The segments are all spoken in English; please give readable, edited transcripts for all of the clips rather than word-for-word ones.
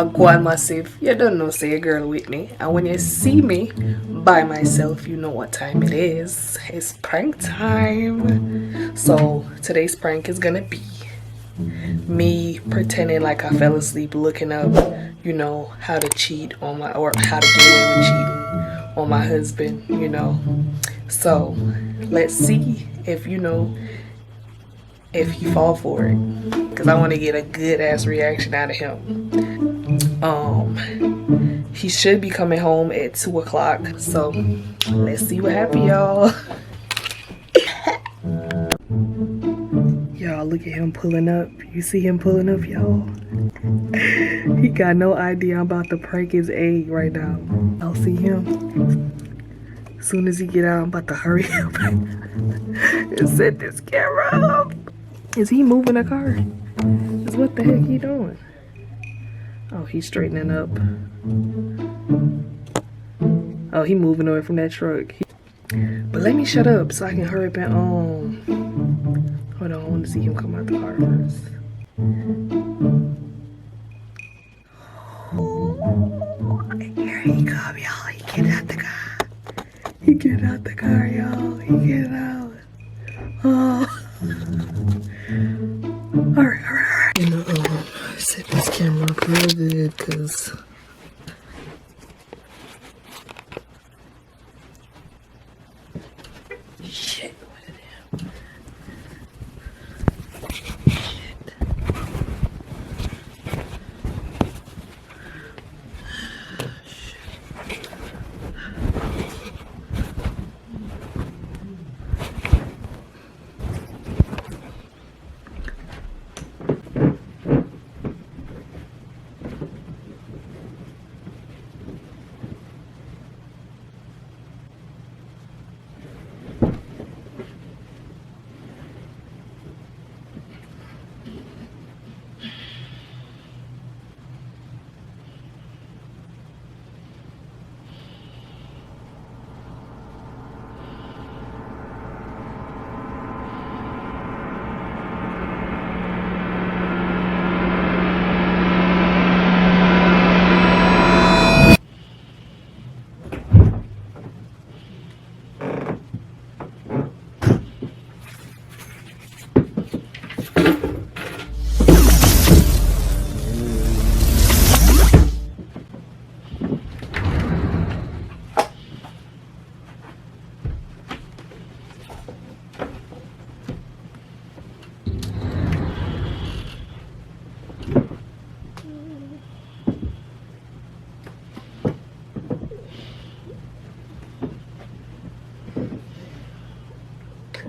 Wagwan massive. You don't know, say a girl Whitney. And when you see me by myself, you know what time it is. It's prank time. So today's prank is gonna be me pretending like I fell asleep looking up, you know, how to cheat on my, or how to get away with cheating on my husband, you know. So let's see if, you know, if you fall for it, because I want to get a good ass reaction out of him. He should be coming home at 2 o'clock, so let's see what happens, y'all. Y'all, look at him pulling up. You see him pulling up, y'all? He got no idea I'm about to prank his egg right now. I'll see him. As soon as he get out, I'm about to hurry up and set this camera up. Is he moving a car? Is what the heck he doing? Oh, he's straightening up. Oh, he moving away from that truck. But let me shut up so I can hurry up and hold on, I want to see him come out the car first. Oh, here he come, y'all. He get out the car. He get out the car, y'all. He get out. Oh. Alright. You know, set this camera up real good, cause shit, what is it?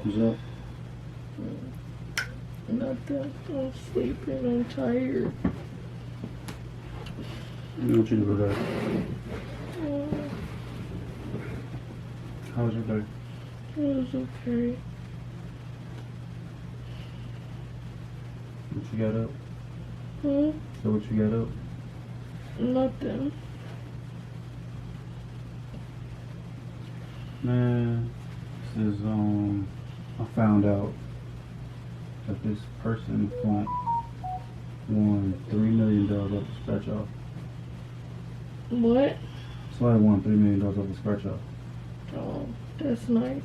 What's up? Nothing. I'm sleeping. I'm tired. I want you to go back. How was your day? It was okay. What you got up? Hmm? So what you got up? Nothing. Man, this is, I found out that this person won $3 million off the scratch off. What? Somebody won $3 million off the scratch off. Oh, that's nice.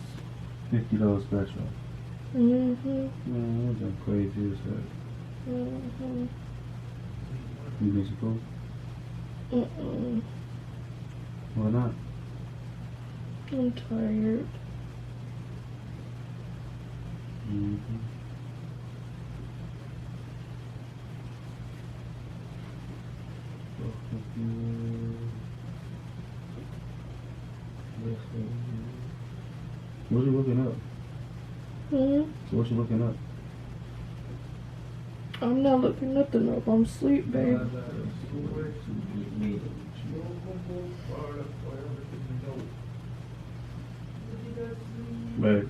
$50 scratch off. Mm-hmm. Man, that's just crazy as that. Mm-hmm. You think it's cool? Mm-mm. Why not? I'm tired. Mm-hmm. What you looking up? Hmm? So what you looking up? I'm not looking nothing up. I'm asleep, babe. Babe,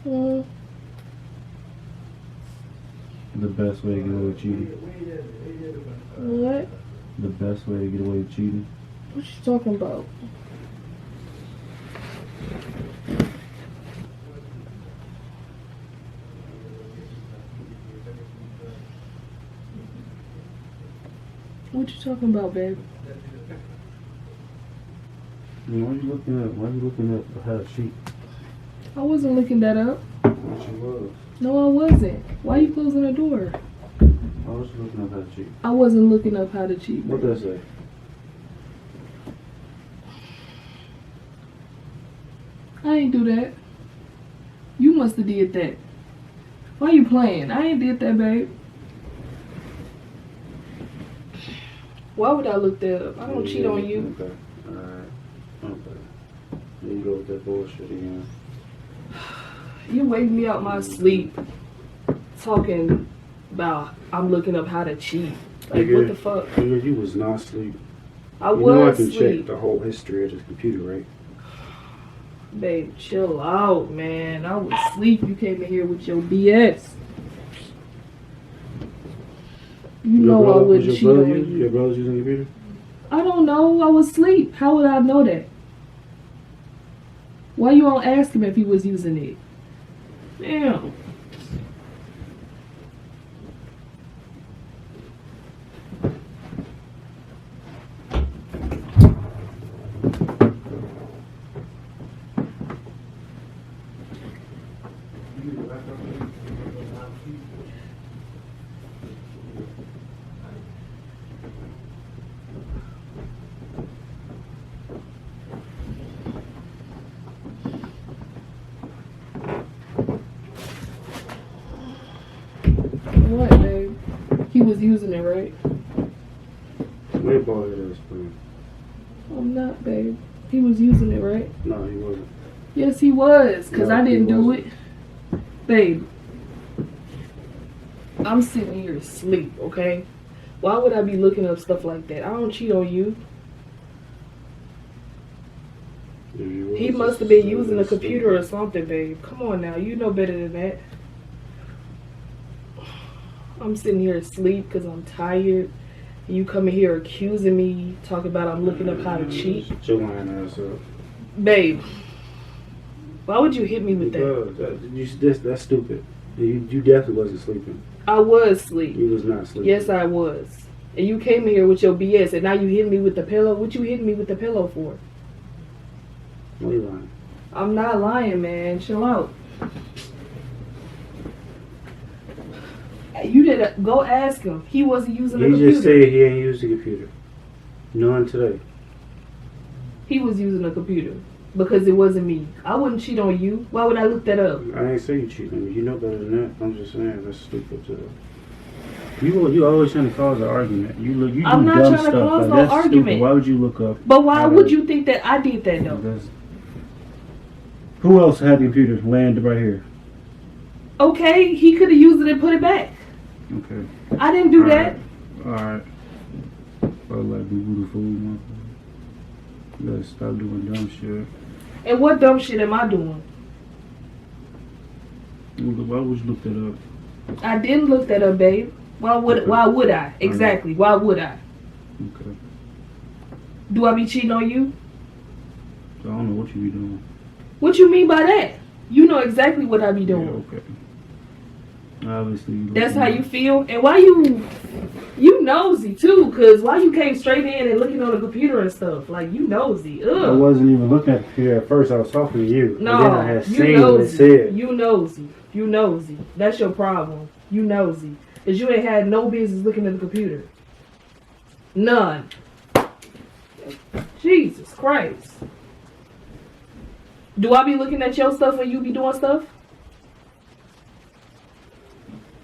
Hmm? the best way to get away with cheating. What? The best way to get away with cheating. What you talking about? We what you talking about, babe. Why are you looking at how to cheat? I wasn't looking that up. Yes, you was. No, I wasn't. Why you closing the door? I was looking up how to cheat. I wasn't looking up how to cheat. What babe. does that say? I ain't do that. You must have did that. Why you playing? I ain't did that, babe. Why would I look that up? I don't cheat on you. Okay. Alright. Okay. There you go with that bullshit again. You wake me out my sleep talking about I'm looking up how to cheat. Like, what the fuck? Nigga, you was not asleep. I you was know I can asleep. check the whole history of this computer, right? Babe, chill out, man. I was asleep. You came in here with your BS. You know I wouldn't cheat on you. Your brother's using the computer? I don't know. I was asleep. How would I know that? Why you don't ask him if he was using it? Damn. What, babe? He was using it, right? Where ball it is, please. I'm not, babe. He was using it, right? No, he wasn't. Yes, he was, because No, I didn't he do wasn't. it. Babe, I'm sitting here asleep, okay? Why would I be looking up stuff like that? I don't cheat on you. He must have been using a computer or something, babe. Come on now, you know better than that. I'm sitting here asleep because I'm tired. You coming here accusing me, talking about I'm looking up how to cheat. Shut your lying ass up. Babe, why would you hit me with that? Because that's stupid. You definitely wasn't sleeping. I was asleep. You was not sleeping. Yes, I was. And you came in here with your BS, and now you hit me with the pillow. What you hitting me with the pillow for? Why you lying? I'm not lying, man. Chill out. You didn't go ask him. He wasn't using the He computer. just said he ain't used the computer. None today. He was using a computer because it wasn't me. I wouldn't cheat on you. Why would I look that up? I ain't say you cheating on me. You know better than that. I'm just saying that's stupid too. You always trying to cause an argument. You do I'm not dumb trying to stuff. cause Like, no that's argument. Stupid. Why would you look up? But why would you think that I did that though? Who else had the computer landed right here? Okay, he could have used it and put it back. Okay. I didn't do that. Alright. Fuck like boo-boo the fool, motherfucker. You gotta stop doing dumb shit. And what dumb shit am I doing? Why would you look that up? I didn't look that up, babe. Why would I? Exactly. Why would I? Okay. Do I be cheating on you? So I don't know what you be doing. What you mean by that? You know exactly what I be doing. Yeah, okay. Obviously. That's how you feel? And why you nosy too, cause why you came straight in and looking on the computer and stuff? Like you nosy. Ugh. I wasn't even looking at the computer at first. I was talking to you. No, and then I had you seen what it nosy. said. You nosy. You nosy. That's your problem. You nosy. Cause you ain't had no business looking at the computer. None. Jesus Christ. Do I be looking at your stuff when you be doing stuff?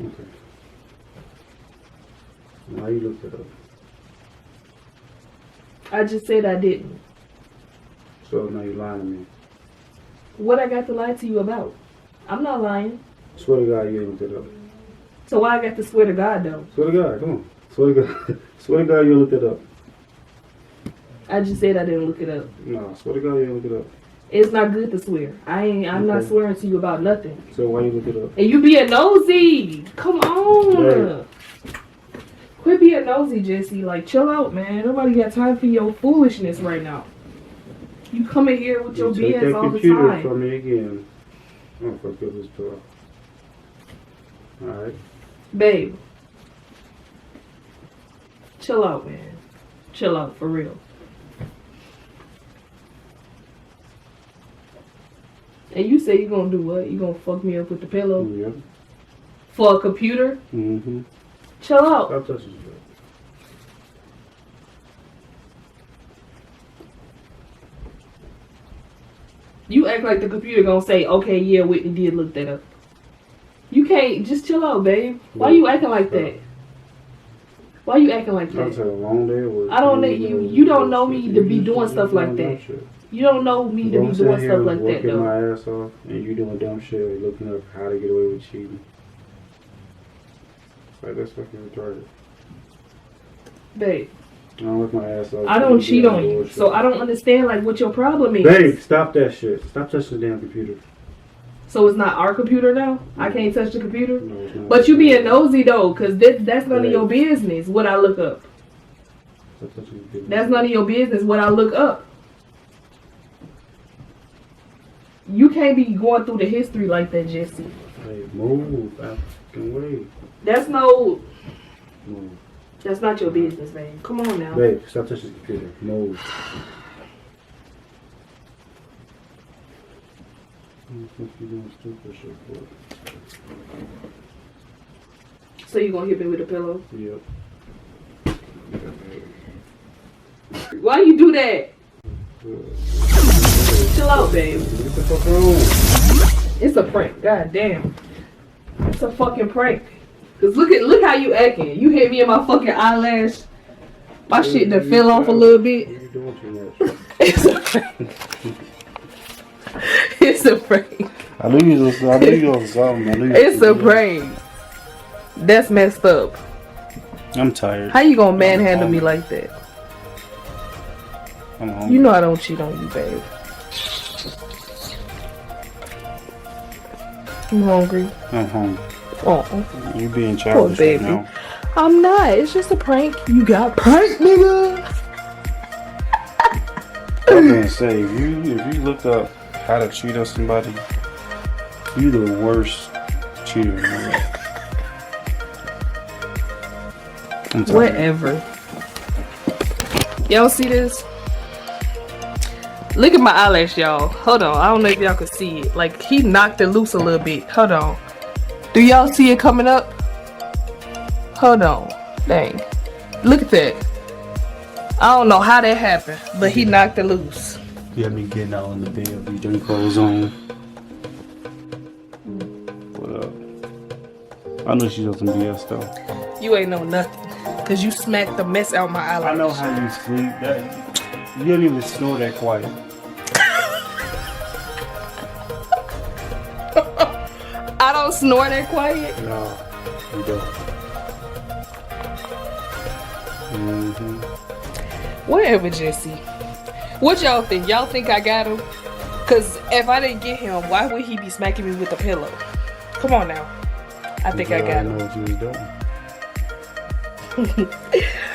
Okay. Why you looked it up? I just said I didn't. So now you're lying to me. What I got to lie to you about? I'm not lying. Swear to God you ain't looked it up. So why I got to swear to God though? Swear to God, come on. Swear to God. Swear to God you looked it up. I just said I didn't look it up. No, swear to God you ain't looked it up. It's not good to swear. I'm not swearing to you about nothing. So why you look it up? And you being nosy. Come on. Right. Quit being nosy, Jessie. Like, chill out, man. Nobody got time for your foolishness right now. You come in here with your Take BS that all the computer time. from me again. Oh, fuck this pillow. Alright. Babe. Chill out, man. Chill out, for real. And you say you gonna do what? You gonna fuck me up with the pillow? Yep. For a computer? Mm-hmm. Chill out. Stop touching it. You act like the computer gonna say, okay, yeah, Whitney did look that up. You can't, just chill out, babe. Why you acting like that? Why you acting like That's a that? long day of work. I don't know you. You don't know me to be doing stuff like that. You don't know me to be doing stuff like that, working though. my ass off, and you doing dumb shit, like looking up how to get away with cheating. It's like, that's fucking retarded. Babe, I don't work my ass off. I don't cheat on you, so I don't understand like what your problem is. Babe, stop that shit. Stop touching the damn computer. So it's not our computer now? I can't touch the computer? No, it's not. But you being nosy though, cause that's none of your business what I look up. Stop touching the computer. That's none of your business what I look up. You can't be going through the history like that, Jessie. Hey, move. I fucking wait. That's no. Move. That's not your business, babe. Come on now. Babe, stop touching the computer. Move. What you doing stupid shit for? So you gonna hit me with a pillow? Yep. Why you do that? Chill out, babe. Get the fuck on. It's a prank. God damn. It's a fucking prank. Cause look how you acting. You hit me in my fucking eyelash. My shit done fell off a little bit. You doing too much. It's a prank. It's a prank. I knew you was something. It's a prank. That's messed up. I'm tired. How you gonna manhandle me like that? I'm hungry. You know I don't cheat on you, babe. I'm hungry. I'm hungry. Oh, You being poor childish right baby. now. I'm not. It's just a prank. You got pranked, nigga. I'm gonna say, if you look up how to cheat on somebody, you the worst cheater in the world. I'm tired. Whatever. Y'all see this? Look at my eyelash, y'all. Hold on. I don't know if y'all can see it. Like, he knocked it loose a little bit. Hold on. Do y'all see it coming up? Hold on. Dang. Look at that. I don't know how that happened, but he knocked it loose. You had me getting out in the bed with your clothes on. What up? I know she's on some BS though. You ain't know nothing. Because you smacked the mess out my eyelash. I know how you sleep. You don't even snore that quiet. I don't snore that quiet. No, you don't. Mm-hmm. Whatever, Jessie. What y'all think? Y'all think I got him? Because if I didn't get him, why would he be smacking me with a pillow? Come on now. I think I got I him. know what you was doing.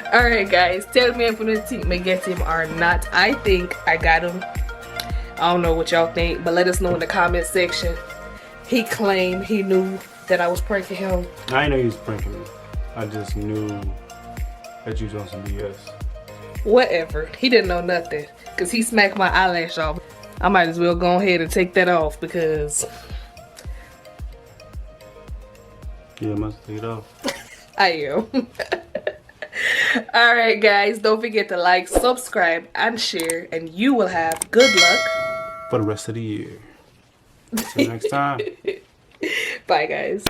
Alright guys, tell me if you think me get him or not. I think I got him. I don't know what y'all think, but let us know in the comment section. He claimed he knew that I was pranking him. I didn't know you was pranking me. I just knew that you was on some BS. Whatever. He didn't know nothing. Because he smacked my eyelash off. I might as well go ahead and take that off because Yeah, I must take it off. I am. Alright guys, don't forget to like, subscribe, and share, and you will have good luck For the rest of the year. Till next time. Bye guys.